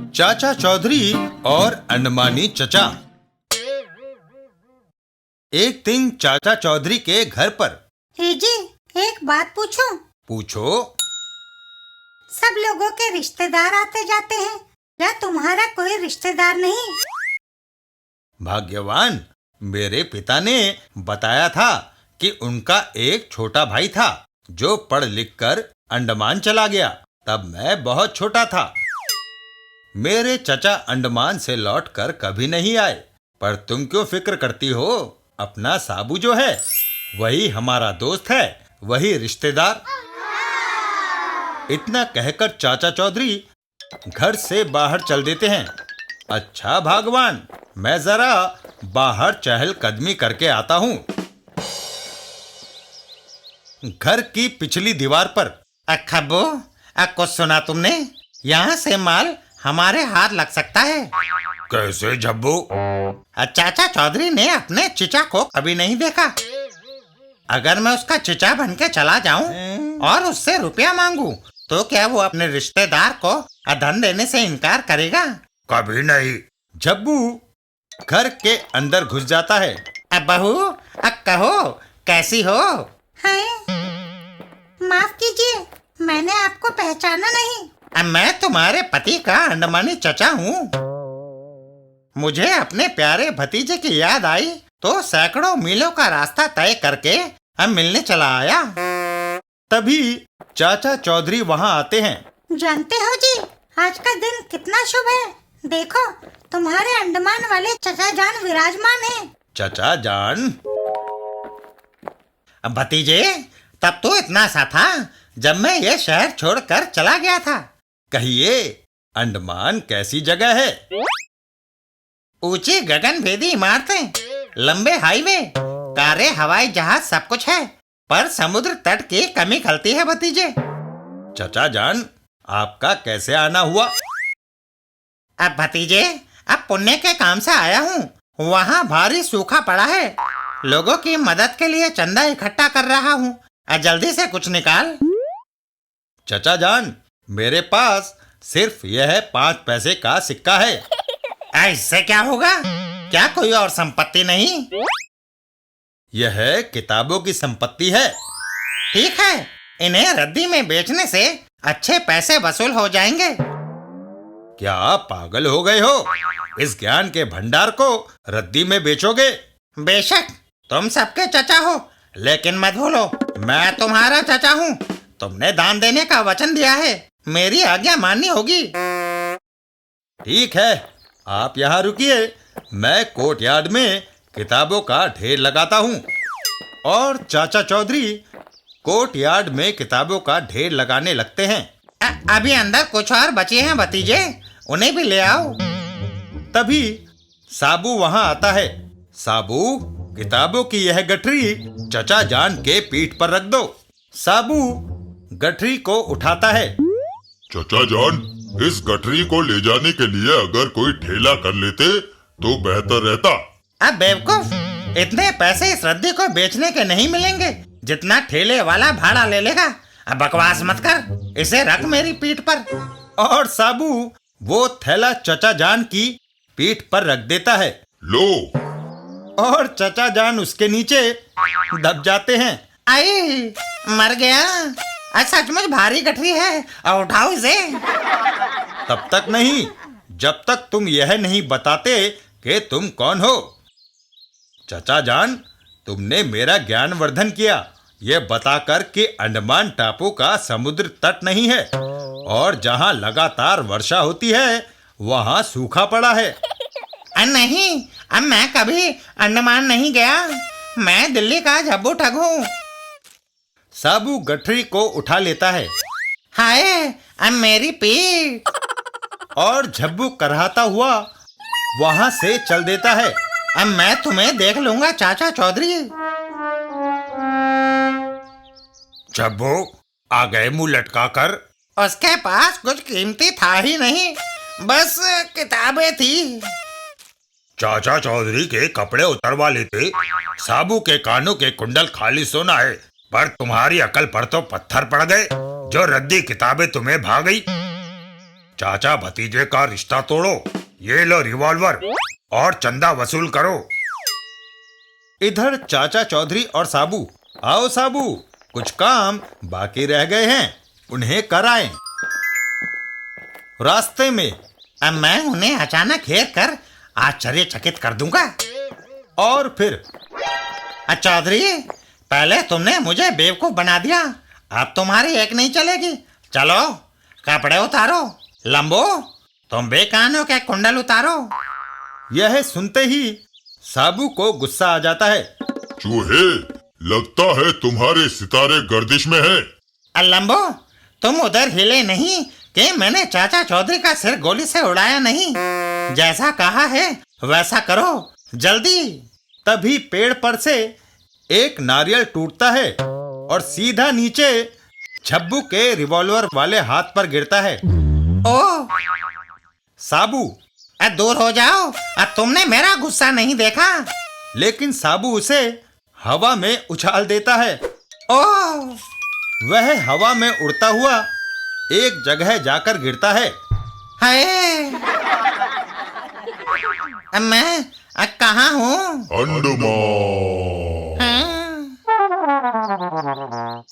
चाचा चौधरी और अंडमानी चचा। एक दिन चाचा चौधरी के घर पर। जी, एक बात पूछूं? पूछो। सब लोगों के रिश्तेदार आते जाते हैं, या तुम्हारा कोई रिश्तेदार नहीं? भाग्यवान, मेरे पिता ने बताया था कि उनका एक छोटा भाई था जो पढ़ लिख कर अंडमान चला गया। तब मैं बहुत छोटा था। मेरे चचा अंडमान से लौटकर कभी नहीं आए। पर तुम क्यों फिक्र करती हो? अपना साबू जो है वही हमारा दोस्त है, वही रिश्तेदार। इतना कहकर चाचा चौधरी घर से बाहर चल देते हैं। अच्छा भागवान, मैं जरा बाहर चहलकदमी करके आता हूँ। घर की पिछली दीवार पर। खब्बू, कुछ सुना तुमने? यहाँ से माल हमारे हाथ लग सकता है। कैसे झब्बू? चाचा चौधरी ने अपने चिचा को कभी नहीं देखा। अगर मैं उसका चिचा बन के चला जाऊं और उससे रुपया मांगू तो क्या वो अपने रिश्तेदार को धन देने से इनकार करेगा? कभी नहीं। झब्बू घर के अंदर घुस जाता है। बहू, कहो कैसी हो? माफ कीजिए, मैंने आपको पहचाना नहीं। मैं तुम्हारे पति का अंडमानी चचा हूँ। मुझे अपने प्यारे भतीजे की याद आई तो सैकड़ों मीलों का रास्ता तय करके हम मिलने चला आया। तभी चाचा चौधरी वहाँ आते हैं। जानते हो जी, आज का दिन कितना शुभ है। देखो, तुम्हारे अंडमान वाले चचा जान विराजमान हैं। चचा जान? भतीजे, तब तो इतना सा था जब मैं ये शहर छोड़कर चला गया था। कहिए, अंडमान कैसी जगह है? ऊंची गगनभेदी इमारतें, लंबे हाईवे, कारें, हवाई जहाज, सब कुछ है। पर समुद्र तट की कमी खलती है भतीजे। चचा जान, आपका कैसे आना हुआ? अब भतीजे, अब पुण्य के काम से आया हूँ। वहाँ भारी सूखा पड़ा है। लोगों की मदद के लिए चंदा इकट्ठा कर रहा हूँ। जल्दी से कुछ निकाल। चचा जान, मेरे पास सिर्फ यह 5 पैसे का सिक्का है। इससे क्या होगा? क्या कोई और संपत्ति नहीं? यह किताबों की संपत्ति है। ठीक है, इन्हें रद्दी में बेचने से अच्छे पैसे वसूल हो जाएंगे। क्या पागल हो गए हो? इस ज्ञान के भंडार को रद्दी में बेचोगे? बेशक, तुम सबके चचा हो, लेकिन मत भूलो मैं तुम्हारा चचा हूँ। तुमने दान देने का वचन दिया है, मेरी आज्ञा माननी होगी। ठीक है, आप यहाँ रुकिए। मैं कोर्टयार्ड में किताबों का ढेर लगाता हूँ। और चाचा चौधरी कोर्टयार्ड में किताबों का ढेर लगाने लगते हैं। अभी अंदर कुछ और बचे हैं भतीजे, उन्हें भी ले आओ। तभी साबू वहाँ आता है। साबू, किताबों की यह गठरी चचा जान के पीठ पर रख दो। साबू गठरी को उठाता है। चचा जान, इस गठरी को ले जाने के लिए अगर कोई ठेला कर लेते तो बेहतर रहता। अब बेवकूफ, इतने पैसे इस रद्दी को बेचने के नहीं मिलेंगे जितना ठेले वाला भाड़ा ले लेगा। अब बकवास मत कर, इसे रख मेरी पीठ पर। और साबू वो थैला चचा जान की पीठ पर रख देता है। लो। और चचा जान उसके नीचे दब जाते हैं। आई, मर गया। सचमुच भारी गठरी है, उठाओ इसे। तब तक नहीं, जब तक तुम यह नहीं बताते कि तुम कौन हो। चचा जान, तुमने मेरा ज्ञानवर्धन किया यह बताकर कि अंडमान टापू का समुद्र तट नहीं है और जहां लगातार वर्षा होती है वहां सूखा पड़ा है। नहीं, अब मैं कभी अंडमान नहीं गया। मैं दिल्ली का झब्बू ठग हूँ। साबू गठरी को उठा लेता है। हाय, अब मेरी पीठ। और झब्बू कराहता हुआ वहां से चल देता है। अब मैं तुम्हें देख लूंगा चाचा चौधरी। झब्बू आ गए मुंह लटकाकर। उसके पास कुछ कीमती था ही नहीं, बस किताबें थी। चाचा चौधरी के कपड़े उतरवा लेते। साबू के कानों के कुंडल खाली सोना है, पर तुम्हारी अकल पर तो पत्थर पड़ गए। जो रद्दी किताबें तुम्हें भा गई। चाचा भतीजे का रिश्ता तोड़ो, ये लो रिवॉल्वर और चंदा वसूल करो। इधर चाचा चौधरी और साबू, आओ साबू, कुछ काम बाकी रह गए हैं, उन्हें कराएं। रास्ते में अब मैं उन्हें अचानक घेर कर आश्चर्यचकित कर दूंगा। और फिर चौधरी, पहले तुमने मुझे बेवकूफ बना दिया, अब तुम्हारी एक नहीं चलेगी। चलो कपड़े उतारो। लंबो, तुम बेकानों के कुंडल उतारो। यह सुनते ही साबू को गुस्सा आ जाता है। चूहे, लगता है तुम्हारे सितारे गर्दिश में है। लंबो, तुम उधर हिले नहीं कि मैंने चाचा चौधरी का सिर गोली से उड़ाया नहीं। जैसा कहा है वैसा करो, जल्दी। तभी पेड़ पर से एक नारियल टूटता है और सीधा नीचे छब्बू के रिवॉल्वर वाले हाथ पर गिरता है। ओ साबू, दूर हो जाओ, तुमने मेरा गुस्सा नहीं देखा। लेकिन साबू उसे हवा में उछाल देता है। ओ वह हवा में उड़ता हुआ एक जगह जाकर गिरता है। हाय, मैं कहाँ हूँ? अंडमान। हाँ।